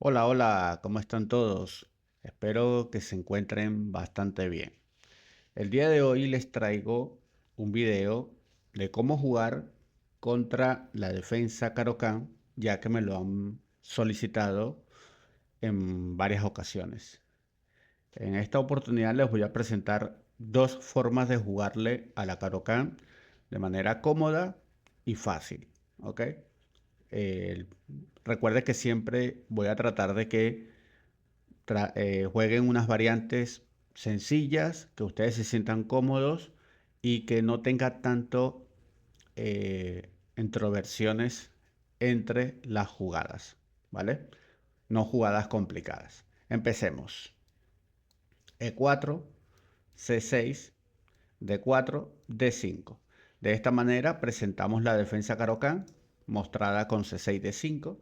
Hola, hola, ¿cómo están todos? Espero que se encuentren bastante bien. El día de hoy les traigo un video de cómo jugar contra la defensa Caro-Kann, ya que me lo han solicitado en varias ocasiones. En esta oportunidad les voy a presentar dos formas de jugarle a la Caro-Kann de manera cómoda y fácil, ¿ok? Eh, Recuerde que siempre voy a tratar de que jueguen unas variantes sencillas, que ustedes se sientan cómodos y que no tenga tanto introversiones entre las jugadas, ¿vale? No jugadas complicadas. Empecemos. E4, C6, D4, D5. De esta manera presentamos la defensa Caro-Kann mostrada con C6, D5.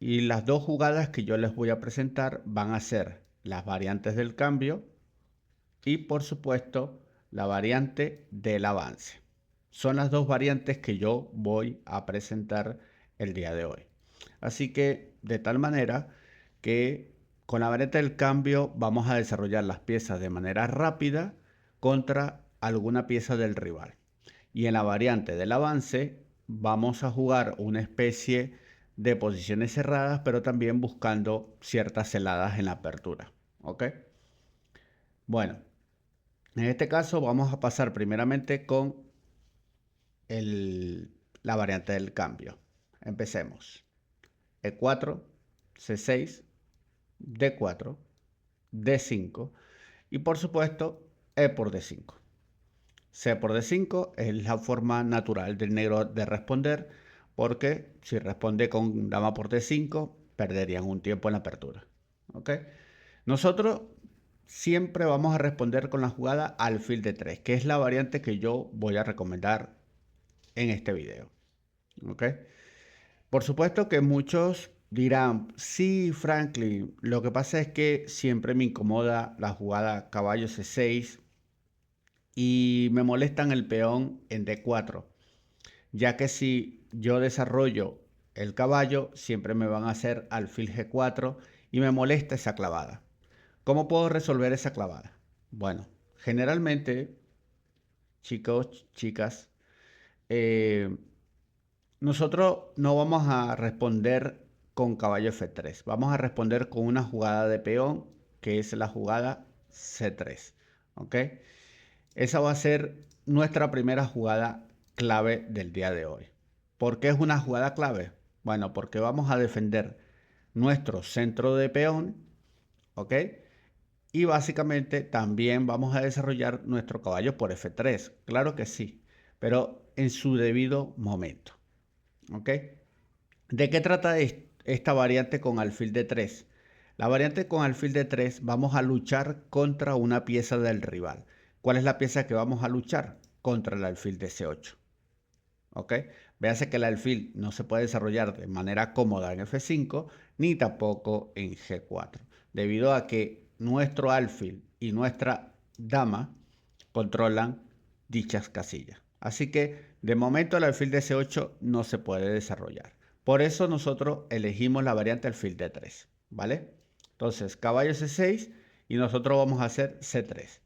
Y las dos jugadas que yo les voy a presentar van a ser las variantes del cambio y por supuesto la variante del avance. Son las dos variantes que yo voy a presentar el día de hoy. Así que de tal manera que con la variante del cambio vamos a desarrollar las piezas de manera rápida contra alguna pieza del rival. Y en la variante del avance vamos a jugar una especie de posiciones cerradas, pero también buscando ciertas celadas en la apertura. ¿Ok? Bueno, en este caso vamos a pasar primeramente con la variante del cambio. Empecemos. E4, C6, D4, D5 y por supuesto E por D5. C por D5 es la forma natural del negro de responder, porque si responde con dama por D5, perderían un tiempo en la apertura. ¿Ok? Nosotros siempre vamos a responder con la jugada alfil de 3, que es la variante que yo voy a recomendar en este video. ¿Ok? Por supuesto que muchos dirán, sí, Franklin, lo que pasa es que siempre me incomoda la jugada caballo C6 y me molestan el peón en D4, ya que si yo desarrollo el caballo, siempre me van a hacer alfil G4 y me molesta esa clavada. ¿Cómo puedo resolver esa clavada? Bueno, generalmente, chicos, chicas, eh, nosotros no vamos a responder con caballo F3, vamos a responder con una jugada de peón que es la jugada C3, ¿ok? Esa va a ser nuestra primera jugada clave del día de hoy. ¿Por qué es una jugada clave? Bueno, porque vamos a defender nuestro centro de peón, ¿ok? Y básicamente también vamos a desarrollar nuestro caballo por F3. Claro que sí, pero en su debido momento, ¿ok? ¿De qué trata esta variante con alfil de 3? La variante con alfil de 3 vamos a luchar contra una pieza del rival. ¿Cuál es la pieza que vamos a luchar? Contra el alfil de C8. ¿Ok? Véase que el alfil no se puede desarrollar de manera cómoda en F5 ni tampoco en G4, debido a que nuestro alfil y nuestra dama controlan dichas casillas. Así que de momento el alfil de C8 no se puede desarrollar. Por eso nosotros elegimos la variante alfil de 3, ¿vale? Entonces, caballo C6 y nosotros vamos a hacer C3.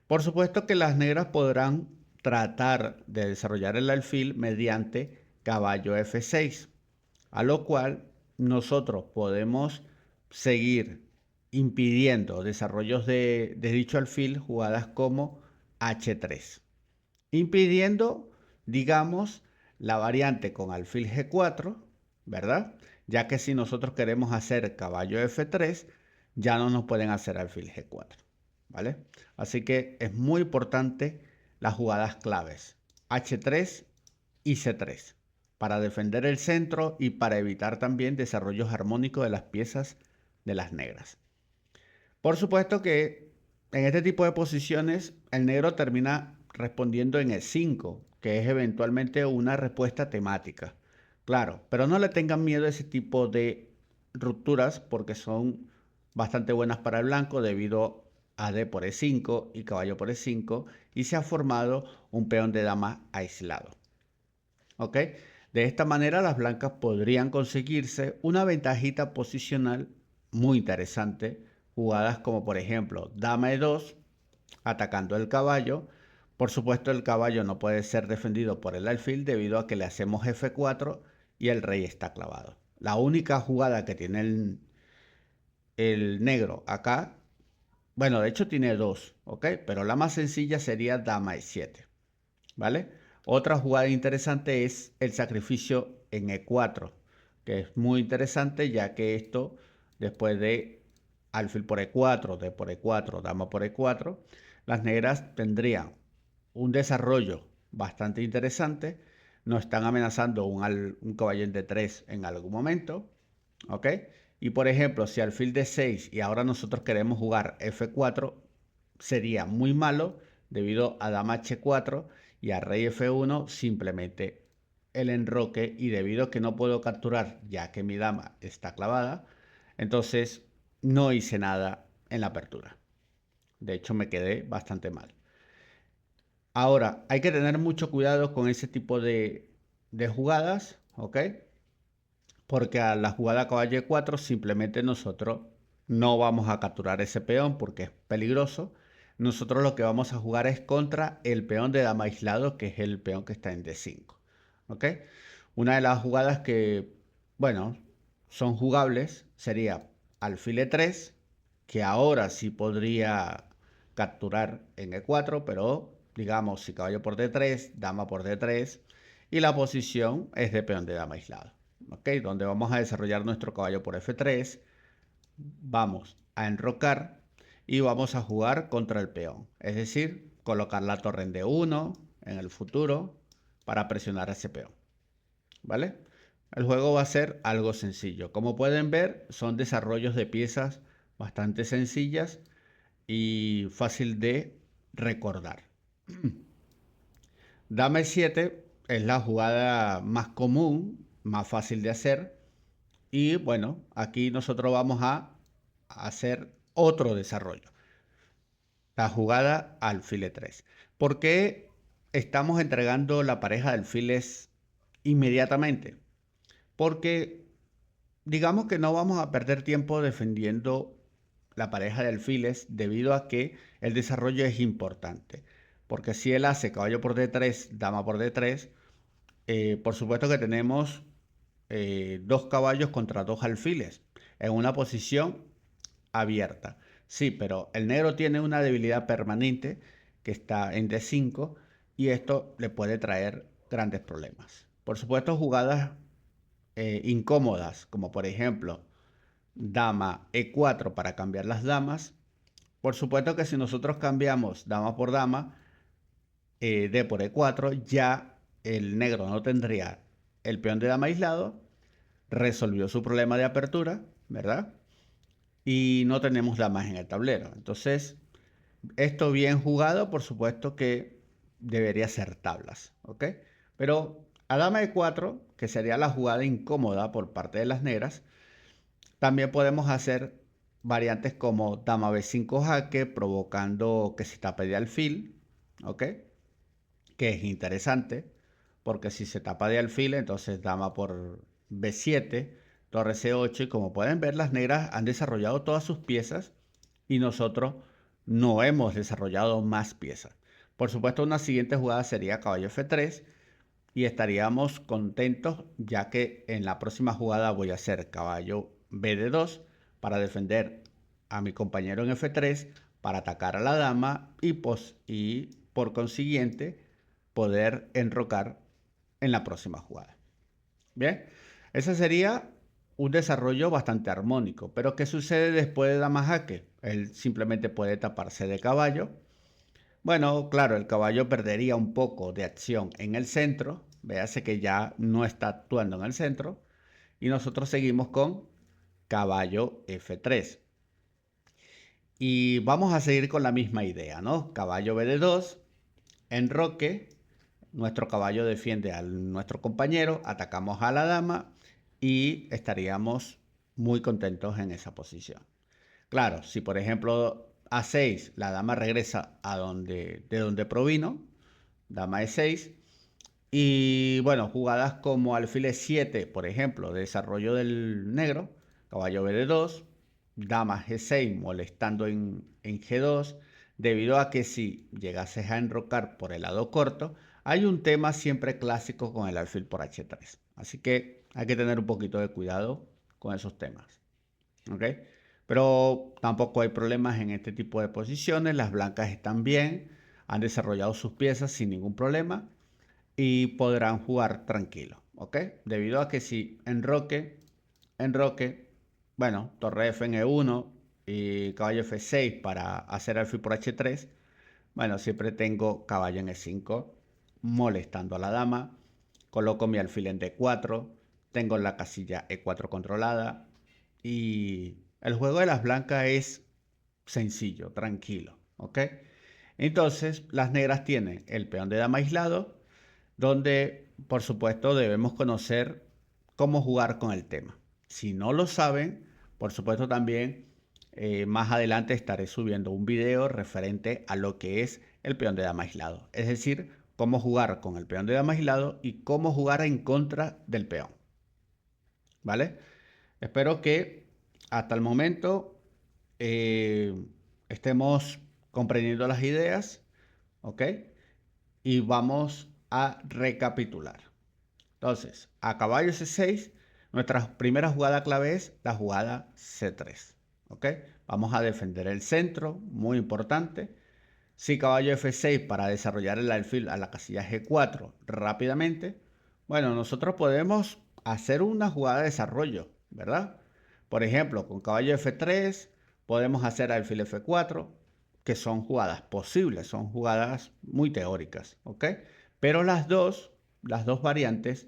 Por supuesto que las negras podrán tratar de desarrollar el alfil mediante caballo F6, a lo cual nosotros podemos seguir impidiendo desarrollos de dicho alfil jugadas como H3, impidiendo, digamos, la variante con alfil G4, ¿verdad? Ya que si nosotros queremos hacer caballo F3, ya no nos pueden hacer alfil G4, ¿vale? Así que es muy importante las jugadas claves H3 y C3 para defender el centro y para evitar también desarrollos armónicos de las piezas de las negras. Por supuesto que en este tipo de posiciones el negro termina respondiendo en E5, que es eventualmente una respuesta temática. Claro, pero no le tengan miedo a ese tipo de rupturas porque son bastante buenas para el blanco debido a D por E5 y caballo por E5 y se ha formado un peón de dama aislado. ¿Ok? De esta manera las blancas podrían conseguirse una ventajita posicional muy interesante, jugadas como por ejemplo dama e2, atacando el caballo. Por supuesto el caballo no puede ser defendido por el alfil debido a que le hacemos f4 y el rey está clavado. La única jugada que tiene el negro acá, bueno, de hecho tiene dos, ¿ok? Pero la más sencilla sería dama e7, ¿vale? Otra jugada interesante es el sacrificio en e4, que es muy interesante ya que esto, después de alfil por e4, d por e4, dama por e4, las negras tendrían un desarrollo bastante interesante. Nos están amenazando un caballo en d3 en algún momento, ¿ok? Y por ejemplo, si alfil d6 y ahora nosotros queremos jugar f4, sería muy malo debido a dama h4 y a rey f1, simplemente el enroque, y debido a que no puedo capturar ya que mi dama está clavada, entonces no hice nada en la apertura. De hecho me quedé bastante mal. Ahora, hay que tener mucho cuidado con ese tipo de jugadas, ¿ok? Porque a la jugada caballo e4 simplemente nosotros no vamos a capturar ese peón porque es peligroso. Nosotros lo que vamos a jugar es contra el peón de dama aislado, que es el peón que está en d5, ¿ok? Una de las jugadas que, bueno, son jugables sería alfil e3, que ahora sí podría capturar en e4, pero digamos si caballo por d3, dama por d3, y la posición es de peón de dama aislado, ¿ok? Donde vamos a desarrollar nuestro caballo por f3, vamos a enrocar y vamos a jugar contra el peón, es decir, colocar la torre en d1 en el futuro para presionar a ese peón, ¿vale? El juego va a ser algo sencillo. Como pueden ver, son desarrollos de piezas bastante sencillas y fácil de recordar. Dama e7 es la jugada más común, más fácil de hacer. Y bueno, aquí nosotros vamos a hacer otro desarrollo. La jugada alfil e3. ¿Por qué estamos entregando la pareja de alfiles inmediatamente? Porque digamos que no vamos a perder tiempo defendiendo la pareja de alfiles debido a que el desarrollo es importante. Porque si él hace caballo por d3, dama por d3, por supuesto que tenemos dos caballos contra dos alfiles en una posición abierta. Sí, pero el negro tiene una debilidad permanente que está en d5 y esto le puede traer grandes problemas. Por supuesto, jugadas incómodas, como por ejemplo dama e4 para cambiar las damas. Por supuesto que si nosotros cambiamos dama por dama, d por e4, ya el negro no tendría el peón de dama aislado, resolvió su problema de apertura, ¿verdad? Y no tenemos damas en el tablero. Entonces, esto bien jugado, por supuesto que debería ser tablas, ¿ok? Pero a dama e4, que sería la jugada incómoda por parte de las negras, también podemos hacer variantes como dama b5 jaque, provocando que se tape de alfil, ¿ok? Que es interesante, porque si se tapa de alfil, entonces dama por b7, torre c8, y como pueden ver, las negras han desarrollado todas sus piezas y nosotros no hemos desarrollado más piezas. Por supuesto, una siguiente jugada sería caballo f3 y estaríamos contentos ya que en la próxima jugada voy a hacer caballo bd2 para defender a mi compañero en f3, para atacar a la dama y por consiguiente poder enrocar en la próxima jugada. Bien, ese sería un desarrollo bastante armónico. Pero ¿qué sucede después de dama jaque? Él simplemente puede taparse de caballo. Bueno, claro, el caballo perdería un poco de acción en el centro. Véase que ya no está actuando en el centro. Y nosotros seguimos con caballo f3. Y vamos a seguir con la misma idea, ¿no? Caballo bd2, enroque. Nuestro caballo defiende a nuestro compañero, atacamos a la dama y estaríamos muy contentos en esa posición. Claro, si por ejemplo a6 la dama regresa de donde provino, dama e6, Y bueno, jugadas como alfil E7, por ejemplo, desarrollo del negro, caballo BD2, dama G6 molestando en G2, debido a que si llegases a enrocar por el lado corto, hay un tema siempre clásico con el alfil por H3. Así que hay que tener un poquito de cuidado con esos temas. ¿Ok? Pero tampoco hay problemas en este tipo de posiciones. Las blancas están bien, han desarrollado sus piezas sin ningún problema y podrán jugar tranquilo, ¿ok? Debido a que si enroque, bueno, torre F en E1 y caballo F6 para hacer alfil por H3, bueno, siempre tengo caballo en E5 molestando a la dama, coloco mi alfil en D4, tengo la casilla E4 controlada y el juego de las blancas es sencillo, tranquilo, ¿ok? Entonces, las negras tienen el peón de dama aislado, donde por supuesto debemos conocer cómo jugar con el tema. Si no lo saben, por supuesto también más adelante estaré subiendo un video referente a lo que es el peón de dama aislado. Es decir, cómo jugar con el peón de dama aislado y cómo jugar en contra del peón. ¿Vale? Espero que hasta el momento eh, estemos comprendiendo las ideas, ¿ok? Y vamos a recapitular. Entonces, a caballo C6, nuestra primera jugada clave es la jugada C3. ¿Ok? Vamos a defender el centro, muy importante. Si caballo F6 para desarrollar el alfil a la casilla G4 rápidamente, bueno, nosotros podemos hacer una jugada de desarrollo, ¿verdad? Por ejemplo, con caballo F3 podemos hacer alfil F4, que son jugadas posibles, son jugadas muy teóricas, ¿ok? Pero las dos variantes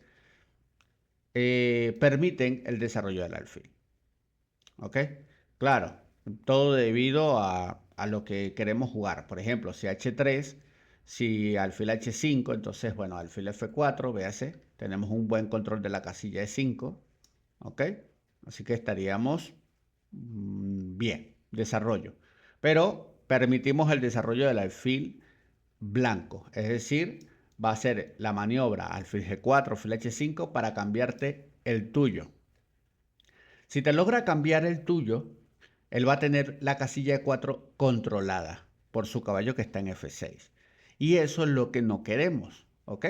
permiten el desarrollo del alfil. ¿Ok? Claro, todo debido a lo que queremos jugar. Por ejemplo, si H3, si alfil H5, entonces, bueno, alfil F4, véase, tenemos un buen control de la casilla E5. ¿Ok? Así que estaríamos bien, desarrollo. Pero permitimos el desarrollo del alfil blanco, es decir, va a ser la maniobra alfil G4, alfil H5 para cambiarte el tuyo. Si te logra cambiar el tuyo, él va a tener la casilla E4 controlada por su caballo que está en F6. Y eso es lo que no queremos, ¿ok?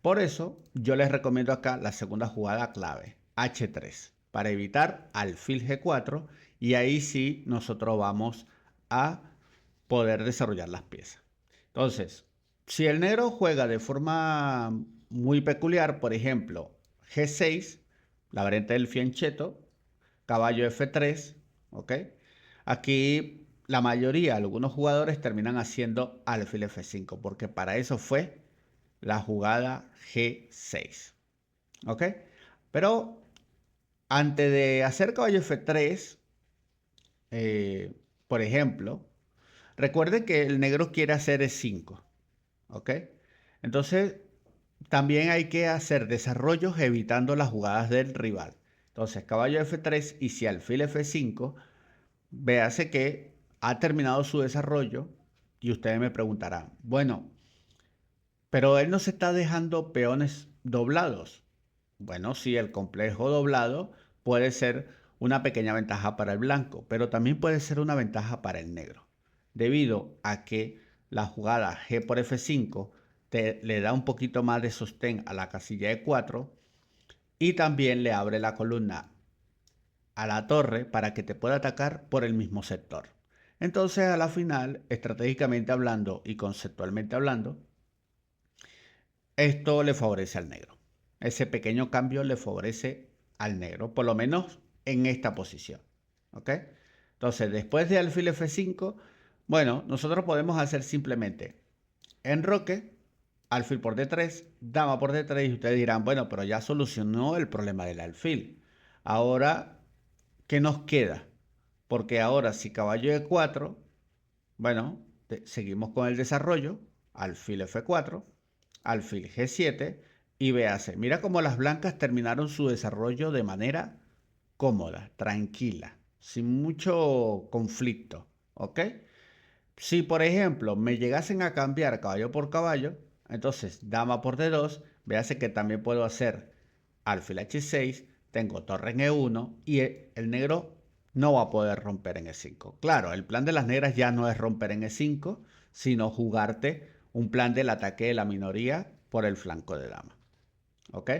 Por eso yo les recomiendo acá la segunda jugada clave, H3, para evitar alfil G4 y ahí sí nosotros vamos a poder desarrollar las piezas. Entonces, si el negro juega de forma muy peculiar, por ejemplo, G6, la variante del fianchetto, caballo F3, ¿ok? Aquí la mayoría, algunos jugadores terminan haciendo alfil F5, porque para eso fue la jugada G6, ¿ok? Pero antes de hacer caballo F3, por ejemplo, recuerden que el negro quiere hacer E5, ¿ok? Entonces, también hay que hacer desarrollos evitando las jugadas del rival. Entonces, caballo F3 y si alfil F5, véase que ha terminado su desarrollo y ustedes me preguntarán, bueno, pero él no se está dejando peones doblados. Bueno, sí, el complejo doblado puede ser una pequeña ventaja para el blanco, pero también puede ser una ventaja para el negro, debido a que la jugada G por F5 le da un poquito más de sostén a la casilla E4 y también le abre la columna a la torre para que te pueda atacar por el mismo sector. Entonces, a la final, estratégicamente hablando y conceptualmente hablando, esto le favorece al negro. Ese pequeño cambio le favorece al negro, por lo menos en esta posición. ¿Ok? Entonces, después de alfil F5, bueno, nosotros podemos hacer simplemente enroque, alfil por D3, dama por D3, y ustedes dirán, bueno, pero ya solucionó el problema del alfil. Ahora, ¿qué nos queda? Porque ahora si caballo E4, bueno, seguimos con el desarrollo, alfil F4, alfil G7 y véase, mira cómo las blancas terminaron su desarrollo de manera cómoda, tranquila, sin mucho conflicto, ¿ok? Si por ejemplo me llegasen a cambiar caballo por caballo, entonces dama por D2, Véase que también puedo hacer alfil H6, tengo torre en E1 y el negro no va a poder romper en E5. Claro, el plan de las negras ya no es romper en E5, sino jugarte un plan del ataque de la minoría por el flanco de dama. ¿Ok?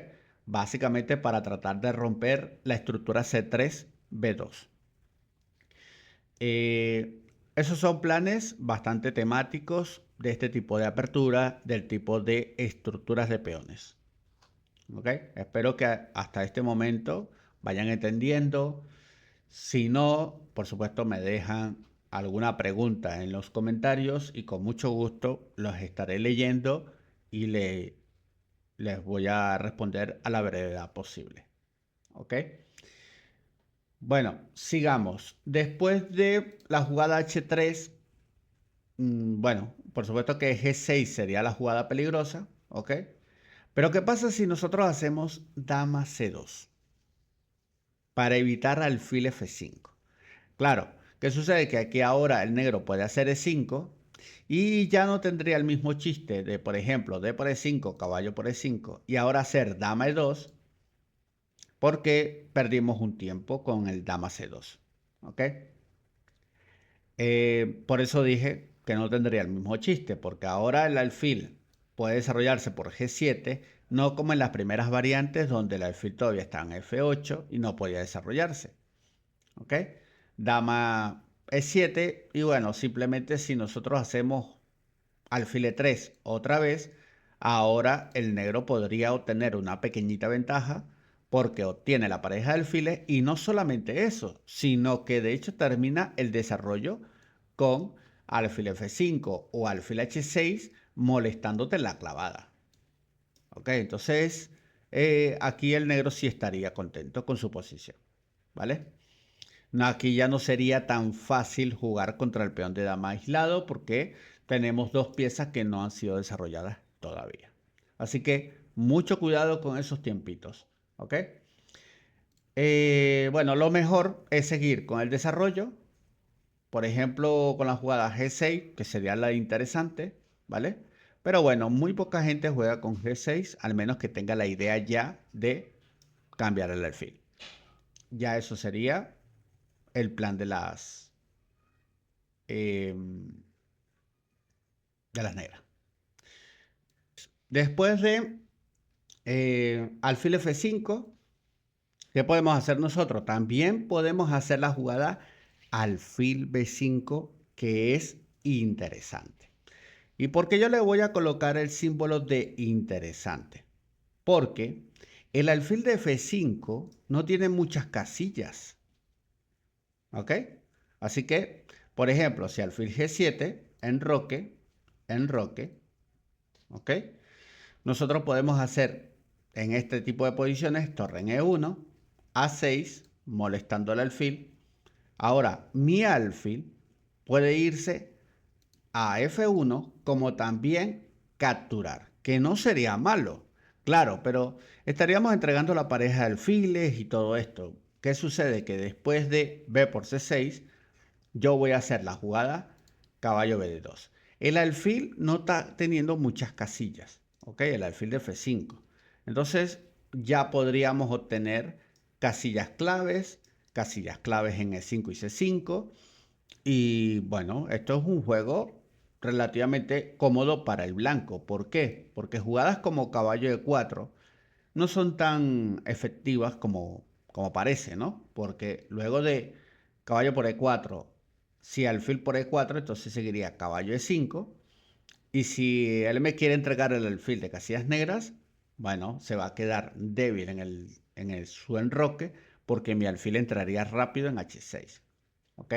Básicamente para tratar de romper la estructura C3, B2. Esos son planes bastante temáticos de este tipo de apertura, del tipo de estructuras de peones. ¿Ok? Espero que hasta este momento vayan entendiendo. Si no, por supuesto, me dejan alguna pregunta en los comentarios y con mucho gusto los estaré leyendo y les voy a responder a la brevedad posible. ¿Ok? Bueno, sigamos. Después de la jugada H3, bueno, por supuesto que G6 sería la jugada peligrosa, ¿ok? Pero ¿qué pasa si nosotros hacemos dama C2 para evitar alfil F5? Claro, ¿qué sucede? Que aquí ahora el negro puede hacer E5 y ya no tendría el mismo chiste de, por ejemplo, D por E5, caballo por E5 y ahora hacer dama E2 porque perdimos un tiempo con el dama C2, ¿ok? Por eso dije que no tendría el mismo chiste, porque ahora el alfil puede desarrollarse por G7, no como en las primeras variantes donde el alfil todavía está en F8 y no podía desarrollarse. ¿Ok? Dama E7 y bueno, simplemente si nosotros hacemos alfil E3 otra vez, ahora el negro podría obtener una pequeñita ventaja porque obtiene la pareja de alfiles y no solamente eso, sino que de hecho termina el desarrollo con alfil F5 o alfil H6 molestándote en la clavada. Ok, entonces aquí el negro sí estaría contento con su posición, ¿vale? No, aquí ya no sería tan fácil jugar contra el peón de dama aislado porque tenemos dos piezas que no han sido desarrolladas todavía. Así que mucho cuidado con esos tiempitos, ¿ok? Bueno, lo mejor es seguir con el desarrollo, por ejemplo, con la jugada G6, que sería la interesante, ¿vale? Pero bueno, muy poca gente juega con G6, al menos que tenga la idea ya de cambiar el alfil. Ya eso sería el plan de las negras. Después de alfil F5, ¿qué podemos hacer nosotros? También podemos hacer la jugada alfil B5, que es interesante. ¿Y por qué yo le voy a colocar el símbolo de interesante? Porque el alfil de F5 no tiene muchas casillas. ¿Ok? Así que, por ejemplo, si alfil G7, enroque, ¿ok? Nosotros podemos hacer en este tipo de posiciones torre en E1, A6, molestando al alfil. Ahora, mi alfil puede irse a F1 como también capturar, que no sería malo, claro, pero estaríamos entregando la pareja de alfiles y todo esto. ¿Qué sucede? Que después de B por C6, yo voy a hacer la jugada caballo BD2. El alfil no está teniendo muchas casillas, ¿ok? El alfil de F5. Entonces ya podríamos obtener casillas claves en E5 y C5. Y bueno, esto es un juego relativamente cómodo para el blanco. ¿Por qué? Porque jugadas como caballo de 4 no son tan efectivas como parece, ¿no? Porque luego de caballo por E4, si alfil por E4, entonces seguiría caballo E5. Y si él me quiere entregar el alfil de casillas negras, bueno, se va a quedar débil su enroque porque mi alfil entraría rápido en H6. ¿Ok?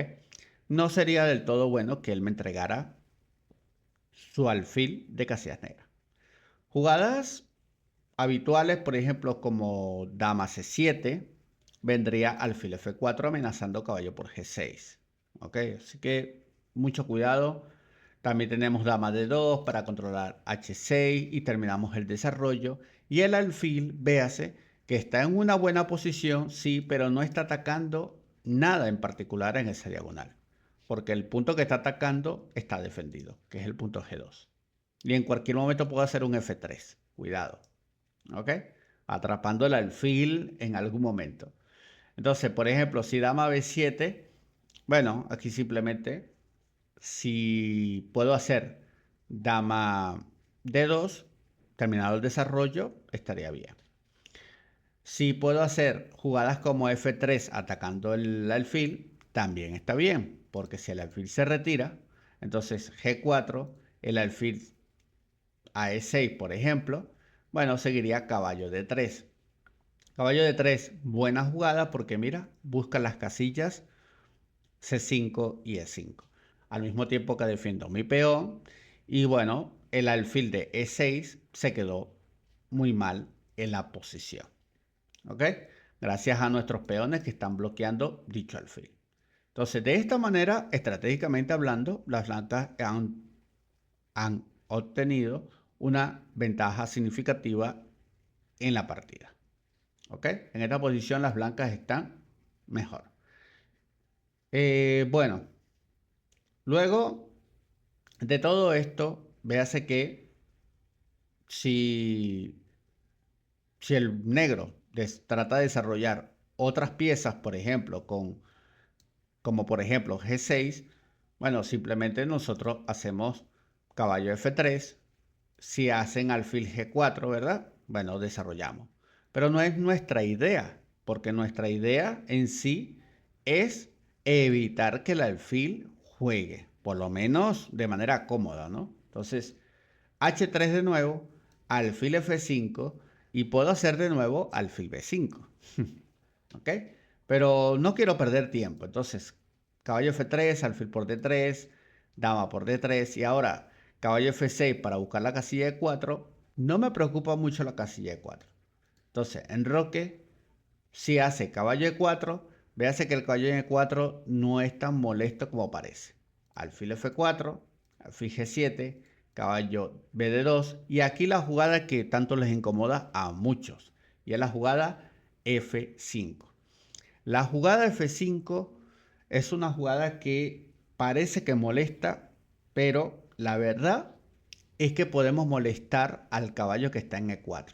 No sería del todo bueno que él me entregara su alfil de casillas negras. Jugadas habituales, por ejemplo, como dama C7, vendría alfil F4 amenazando caballo por G6. ¿Ok? Así que mucho cuidado. También tenemos dama D2 para controlar H6 y terminamos el desarrollo. Y el alfil, véase, que está en una buena posición, sí, pero no está atacando nada en particular en esa diagonal. Porque el punto que está atacando está defendido, que es el punto G2. Y en cualquier momento puedo hacer un F3. Cuidado. ¿ok? Atrapando el alfil en algún momento. Entonces, por ejemplo, si dama B7, bueno, aquí simplemente, si puedo hacer dama D2, terminado el desarrollo, estaría bien. Si puedo hacer jugadas como F3 atacando el alfil, también está bien, porque si el alfil se retira, entonces G4, el alfil a E6, por ejemplo, bueno, seguiría caballo D3. Caballo D3, buena jugada porque mira, busca las casillas C5 y E5. Al mismo tiempo que defiendo mi peón y bueno, el alfil de E6 se quedó muy mal en la posición. ¿Ok? Gracias a nuestros peones que están bloqueando dicho alfil. Entonces, de esta manera, estratégicamente hablando, las blancas han obtenido una ventaja significativa en la partida. ¿Ok? En esta posición las blancas están mejor. Bueno, luego de todo esto, véase que si, si el negro trata de desarrollar otras piezas, por ejemplo, como por ejemplo G6, bueno, simplemente nosotros hacemos caballo F3. Si hacen alfil G4, ¿verdad? Bueno, desarrollamos. Pero no es nuestra idea, porque nuestra idea en sí es evitar que el alfil juegue, por lo menos de manera cómoda, ¿no? Entonces, H3 de nuevo, alfil F5 y puedo hacer de nuevo alfil B5. ¿Ok? Pero no quiero perder tiempo. Entonces, caballo F3, alfil por D3, dama por D3 y ahora caballo F6 para buscar la casilla de 4. No me preocupa mucho la casilla de 4. Entonces, enroque, si hace caballo E4, véase que el caballo en E4 no es tan molesto como parece. Alfil F4, alfil G7, caballo BD2 y aquí la jugada que tanto les incomoda a muchos y es la jugada F5. La jugada F5 es una jugada que parece que molesta, pero la verdad es que podemos molestar al caballo que está en E4.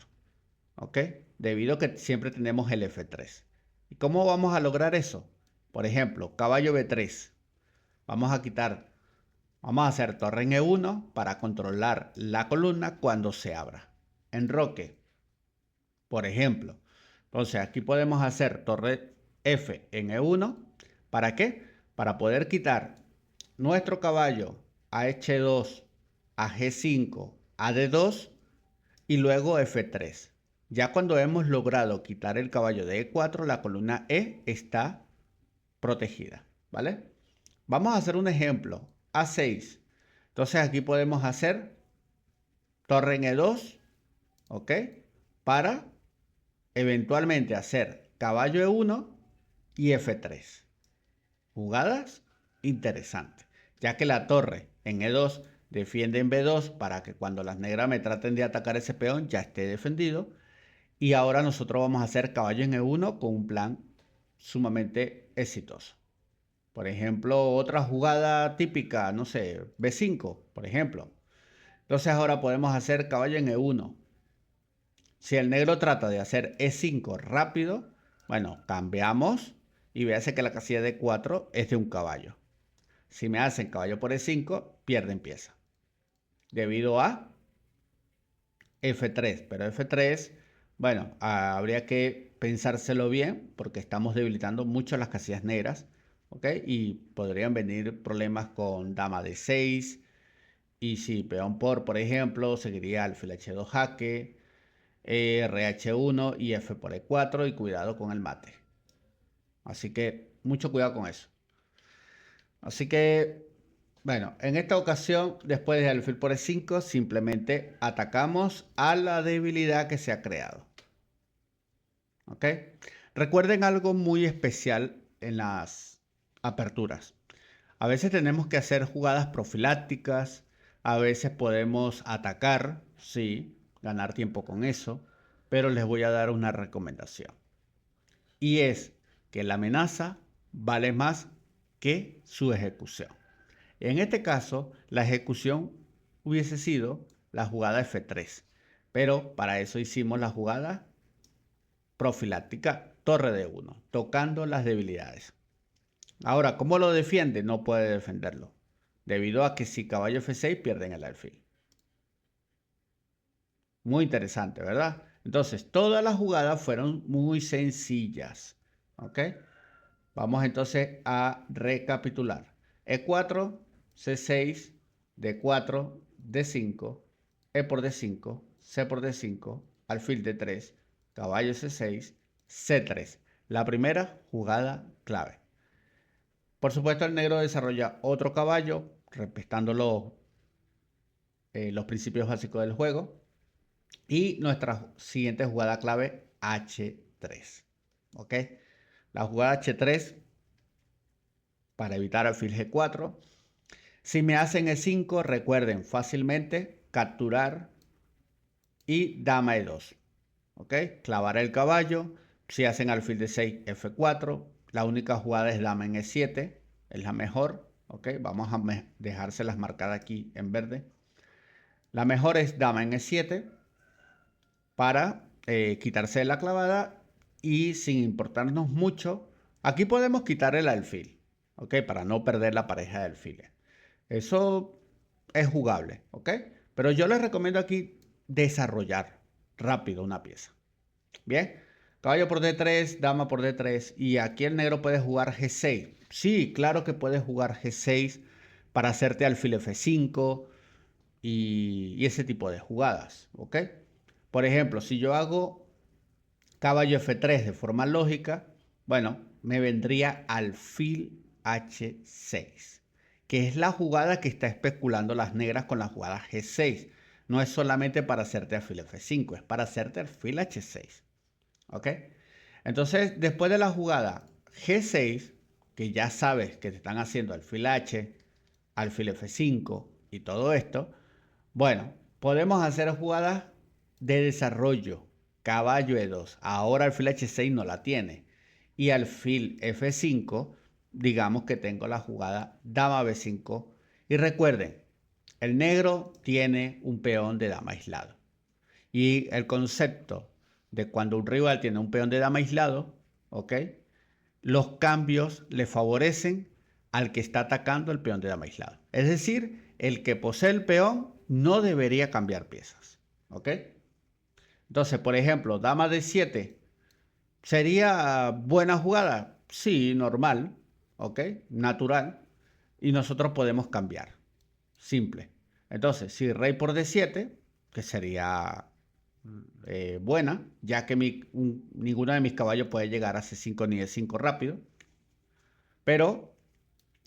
¿Ok? Debido a que siempre tenemos el F3. ¿Y cómo vamos a lograr eso? Por ejemplo, caballo B3. Vamos a quitar, vamos a hacer torre en E1 para controlar la columna cuando se abra. Enroque, por ejemplo. Entonces aquí podemos hacer torre F en E1. ¿Para qué? Para poder quitar nuestro caballo a H2, a G5, a D2 y luego F3. Ya cuando hemos logrado quitar el caballo de E4, la columna E está protegida, ¿vale? Vamos a hacer un ejemplo, A6. Entonces aquí podemos hacer torre en E2, ¿ok? Para eventualmente hacer caballo E1 y F3. Jugadas interesantes, ya que la torre en E2 defiende en B2 para que cuando las negras me traten de atacar ese peón ya esté defendido. Y ahora nosotros vamos a hacer caballo en E1 con un plan sumamente exitoso. Por ejemplo, otra jugada típica, no sé, B5, por ejemplo. Entonces ahora podemos hacer caballo en E1. Si el negro trata de hacer E5 rápido, bueno, cambiamos y véase que la casilla de 4 es de un caballo. Si me hacen caballo por E5, pierden pieza. Debido a F3, pero F3, bueno, habría que pensárselo bien porque estamos debilitando mucho las casillas negras, ¿ok? Y podrían venir problemas con dama de 6 y si peón por ejemplo, seguiría alfil H2 jaque, RH1 y F por E4 y cuidado con el mate. Así que mucho cuidado con eso. Así que, bueno, en esta ocasión, después de alfil por E5, simplemente atacamos a la debilidad que se ha creado. ¿Ok? Recuerden algo muy especial en las aperturas. A veces tenemos que hacer jugadas profilácticas, a veces podemos atacar, sí, ganar tiempo con eso, pero les voy a dar una recomendación. Y es que la amenaza vale más que su ejecución. En este caso, la ejecución hubiese sido la jugada F3. Pero para eso hicimos la jugada profiláctica torre de 1, tocando las debilidades. Ahora, ¿cómo lo defiende? No puede defenderlo, debido a que si caballo F6 pierden el alfil. Muy interesante, ¿verdad? Entonces, todas las jugadas fueron muy sencillas, ¿ok? Vamos entonces a recapitular. E4, C6, D4, D5, E por D5, C por D5, alfil D3, caballo C6, C3. La primera jugada clave. Por supuesto, el negro desarrolla otro caballo, respetando los principios básicos del juego. Y nuestra siguiente jugada clave, H3. ¿Ok? La jugada H3 para evitar alfil G4. Si me hacen E5, recuerden fácilmente capturar y dama E2. ¿Ok? Clavar el caballo. Si hacen alfil D6, F4. La única jugada es dama en E7. Es la mejor. ¿Ok? Vamos a dejárselas marcadas aquí en verde. La mejor es dama en E7 para quitarse la clavada y sin importarnos mucho, aquí podemos quitar el alfil, ¿ok? Para no perder la pareja de alfiles. Eso es jugable, ¿ok? Pero yo les recomiendo aquí desarrollar rápido una pieza. Bien, caballo por D3, dama por D3 y aquí el negro puede jugar G6. Sí, claro que puede jugar G6 para hacerte alfil F5 y ese tipo de jugadas, ¿ok? Por ejemplo, si yo hago caballo F3 de forma lógica, bueno, me vendría alfil H6, que es la jugada que está especulando las negras con la jugada G6. No es solamente para hacerte alfil F5, es para hacerte alfil H6. ¿Ok? Entonces, después de la jugada G6, que ya sabes que te están haciendo alfil H, alfil F5 y todo esto, bueno, podemos hacer jugadas de desarrollo. Caballo E2. Ahora alfil H6 no la tiene. Y alfil F5, digamos que tengo la jugada dama B5. Y recuerden, el negro tiene un peón de dama aislado. Y el concepto de cuando un rival tiene un peón de dama aislado, ¿ok? Los cambios le favorecen al que está atacando el peón de dama aislado. Es decir, el que posee el peón no debería cambiar piezas. ¿Ok? Entonces, por ejemplo, dama de 7. ¿Sería buena jugada? Sí, normal. ¿Ok? Natural. Y nosotros podemos cambiar. Simple. Entonces, si rey por D7, que sería buena, ya que ninguno de mis caballos puede llegar a C5 ni D5 rápido. Pero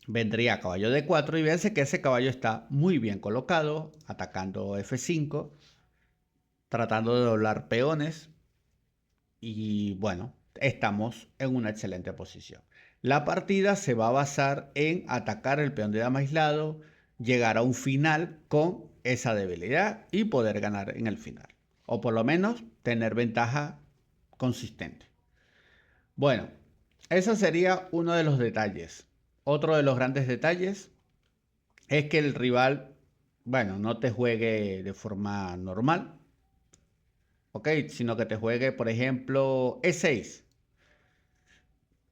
vendría caballo D4 y fíjense que ese caballo está muy bien colocado, atacando F5, tratando de doblar peones y bueno, estamos en una excelente posición. La partida se va a basar en atacar el peón de dama aislado, llegar a un final con esa debilidad y poder ganar en el final. O por lo menos tener ventaja consistente. Bueno, eso sería uno de los detalles. Otro de los grandes detalles es que el rival, bueno, no te juegue de forma normal, ¿ok? Sino que te juegue, por ejemplo, E6.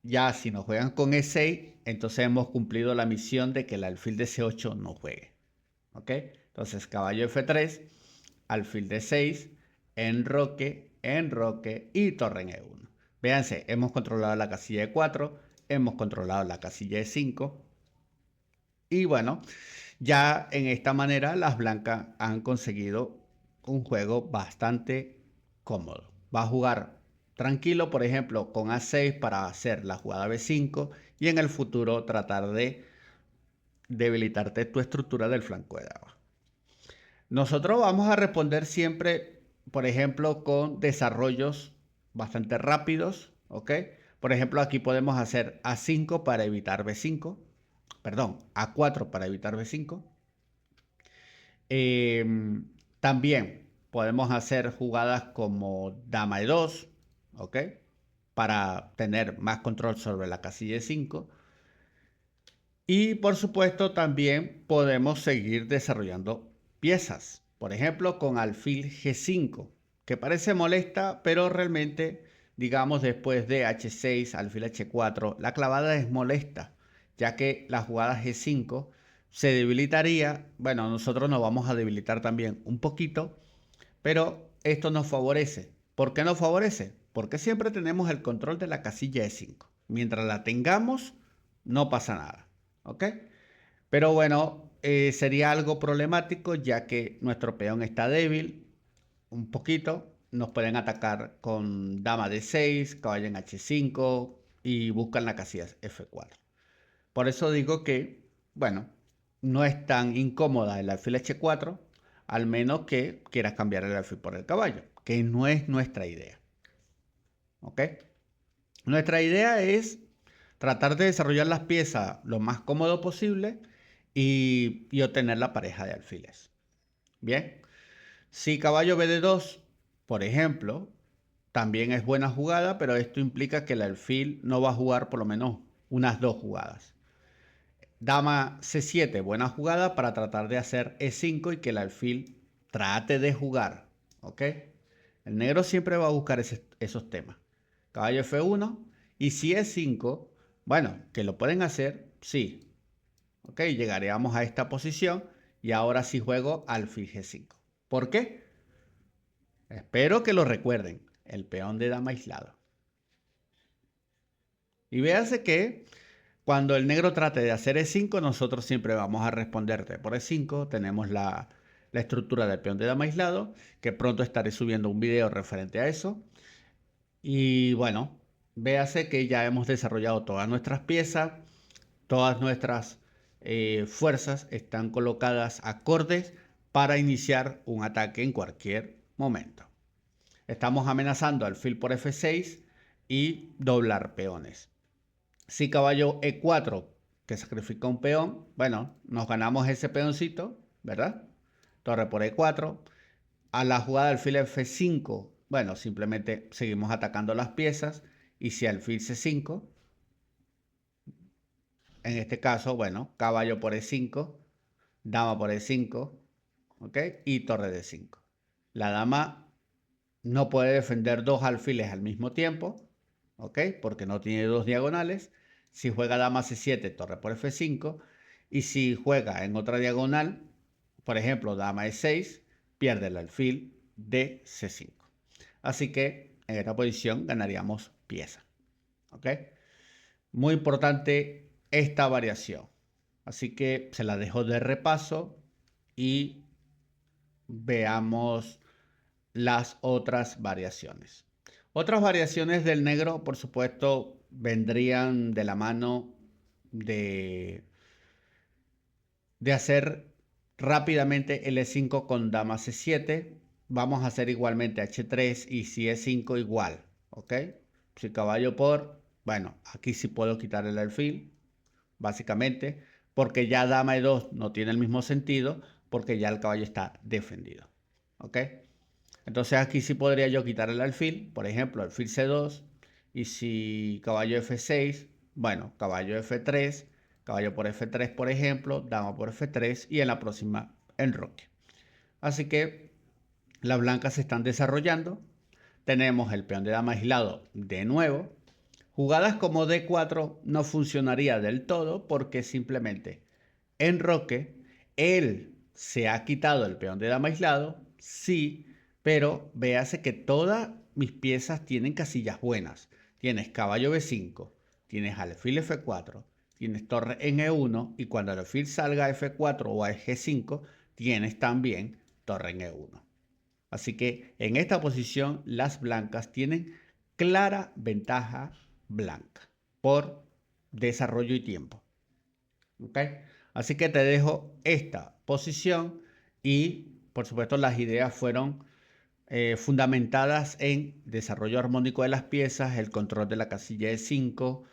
Ya si nos juegan con E6, entonces hemos cumplido la misión de que el alfil de C8 no juegue, ¿ok? Entonces caballo F3, alfil de 6, enroque y torre en E1. Véanse, hemos controlado la casilla E4, hemos controlado la casilla E5 y bueno, ya en esta manera las blancas han conseguido un juego bastante cómodo. Va a jugar tranquilo, por ejemplo, con A6 para hacer la jugada B5 y en el futuro tratar de debilitarte tu estructura del flanco de abajo. Nosotros vamos a responder siempre, por ejemplo, con desarrollos bastante rápidos, ¿ok? Por ejemplo, aquí podemos hacer A5 para evitar B5, perdón, A4 para evitar B5. También podemos hacer jugadas como dama E2, ¿ok? Para tener más control sobre la casilla E5. Y por supuesto también podemos seguir desarrollando piezas. por ejemplo, con alfil G5, que parece molesta, pero realmente, digamos, después de H6, alfil H4, la clavada es molesta, ya que la jugada G5 se debilitaría. Bueno, nosotros nos vamos a debilitar también un poquito, pero esto nos favorece. ¿Por qué nos favorece? Porque siempre tenemos el control de la casilla E5. Mientras la tengamos, no pasa nada. ¿Ok? Pero bueno, sería algo problemático ya que nuestro peón está débil un poquito. Nos pueden atacar con dama D6, caballo en H5 y buscan la casilla F4. Por eso digo que, bueno, no es tan incómoda el alfil H4, al menos que quieras cambiar el alfil por el caballo, que no es nuestra idea. ¿Ok? Nuestra idea es tratar de desarrollar las piezas lo más cómodo posible y obtener la pareja de alfiles. Bien, si caballo BD2, por ejemplo, también es buena jugada, pero esto implica que el alfil no va a jugar por lo menos unas 2 jugadas. Dama C7, buena jugada para tratar de hacer E5 y que el alfil trate de jugar. ¿Ok? El negro siempre va a buscar esos temas. Caballo F1 y si E5, bueno, que lo pueden hacer, sí. ¿Ok? Llegaríamos a esta posición y ahora sí juego alfil G5. ¿Por qué? Espero que lo recuerden. El peón de dama aislado. Y véase que cuando el negro trate de hacer E5, nosotros siempre vamos a responderte por E5. Tenemos la estructura del peón de dama aislado, que pronto estaré subiendo un video referente a eso. Y bueno, véase que ya hemos desarrollado todas nuestras piezas, todas nuestras fuerzas están colocadas acordes para iniciar un ataque en cualquier momento. Estamos amenazando alfil por F6 y doblar peones. Si caballo E4, que sacrifica un peón, bueno, nos ganamos ese peoncito, ¿verdad? Torre por E4. A la jugada alfil F5, bueno, simplemente seguimos atacando las piezas. Y si alfil C5, en este caso, bueno, caballo por E5, dama por E5, ¿ok? Y torre D5. La dama no puede defender 2 alfiles al mismo tiempo, ¿ok? Porque no tiene 2 diagonales. Si juega dama C7, torre por F5. Y si juega en otra diagonal, por ejemplo, dama E6, pierde el alfil de C5. Así que en esta posición ganaríamos pieza, ¿ok? Muy importante esta variación. Así que se la dejo de repaso y veamos las otras variaciones. Otras variaciones del negro, por supuesto, vendrían de la mano de hacer rápidamente el E5 con dama C7. Vamos a hacer igualmente H3 y si E5 igual, ¿ok? Si caballo por, bueno, aquí sí puedo quitar el alfil, básicamente, porque ya dama E2 no tiene el mismo sentido, porque ya el caballo está defendido, ¿ok? Entonces aquí sí podría yo quitar el alfil, por ejemplo, alfil C2, y si caballo F6, bueno, caballo F3, caballo por F3, por ejemplo, dama por F3 y en la próxima enroque. Así que las blancas se están desarrollando. Tenemos el peón de dama aislado de nuevo. Jugadas como D4 no funcionaría del todo porque simplemente enroque, él se ha quitado el peón de dama aislado, sí, pero véase que todas mis piezas tienen casillas buenas. Tienes caballo B5, tienes alfil F4, tienes torre en E1 y cuando el alfil salga a F4 o a G5, tienes también torre en E1. Así que en esta posición las blancas tienen clara ventaja blanca por desarrollo y tiempo. ¿Ok? Así que te dejo esta posición y por supuesto las ideas fueron fundamentadas en desarrollo armónico de las piezas, el control de la casilla de 5,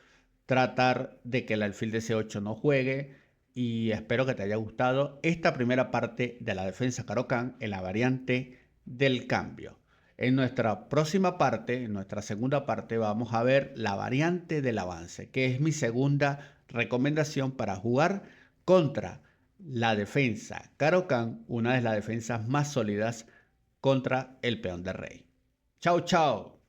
tratar de que el alfil de C8 no juegue y espero que te haya gustado esta primera parte de la defensa Caro-Kann en la variante del cambio. En nuestra próxima parte, en nuestra segunda parte, vamos a ver la variante del avance, que es mi segunda recomendación para jugar contra la defensa Caro-Kann, una de las defensas más sólidas contra el peón de rey. Chao, chao.